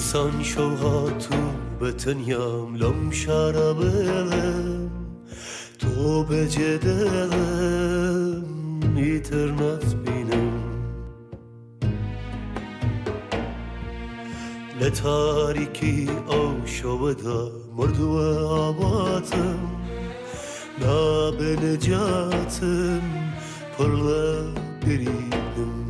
Nisan şovhatu betenyam lam şarabelem To becedelem iternat binem Le tariki av şoveda murdu ve abatım Na benecatım pırla biridim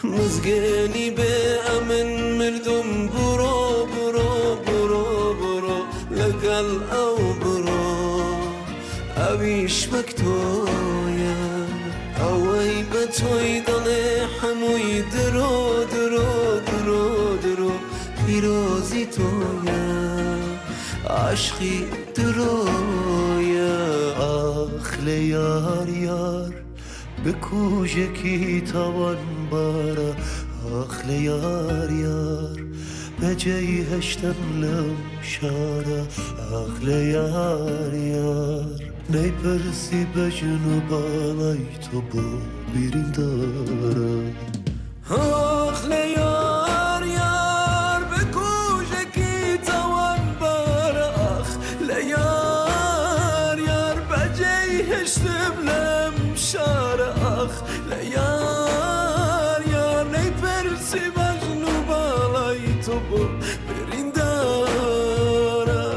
مزگەنی بێ ئەمن مردم بڕۆ بڕۆ بڕۆ بڕۆ لەگەڵ ئەو بڕۆ ئەویش وەک تۆیە ئەوەی بە تۆی دەڵێ هەمووی درۆ درۆ درۆ درۆ پیرۆزی تۆیە عاشقی درۆیە آخ لی یار یار بکوژکی تاوان بارا آخ لی یار یار بجای هشتم لم شارا آخ لی یار یار نی پرسی بجنو بالای تو با بیرین دارا آخ لیار یار به کوچکی توان بار آخ لیار یار بجای هشتم لم شار آخ لیار یار نی پرسی مجنو بالای تو بو برین دارا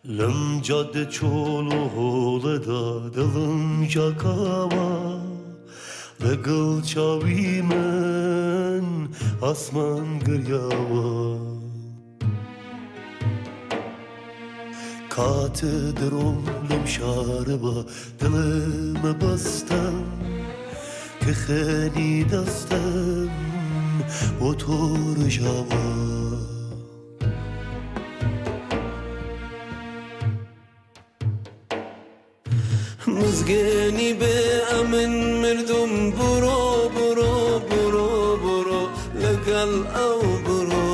لم جاده چولو هوله دا دلم جاکاوا لگل چاوی من آسمان گریاوا کات درم لم شاربا دلم بستم که خیلی دستم و تو رجاوا مزگەنی بێ ئەمن مردم بڕۆ بڕۆ بڕۆ بڕۆ لەگەڵ ئەو بڕۆ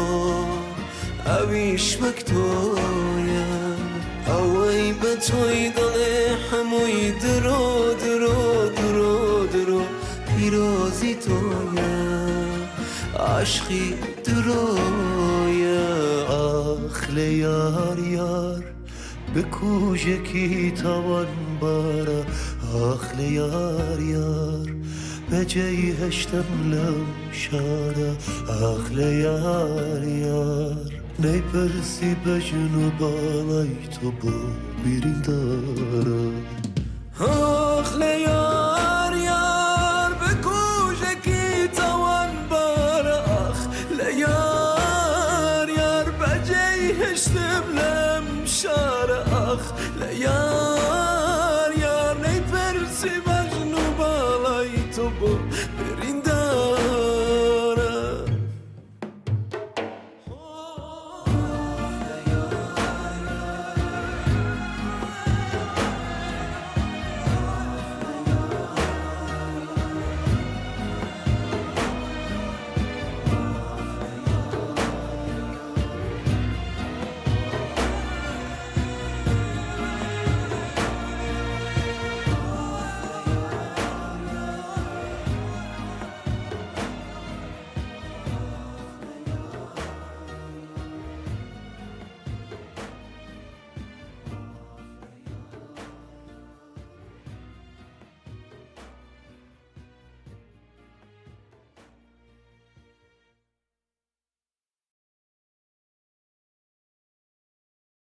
ئەویش وەک تۆیە ئەوەی بە تۆی دەڵێ هەمووی درۆ درۆ درۆ درۆ پیرۆزی تۆیە عاشقی درۆیە آخ لی یار یار بکوژکی تاوان بارا آخ لی یار یار بجای هشتم لم شارا آخ لی یار یار نی پرسی بجنو بالای تو با بیرین دارا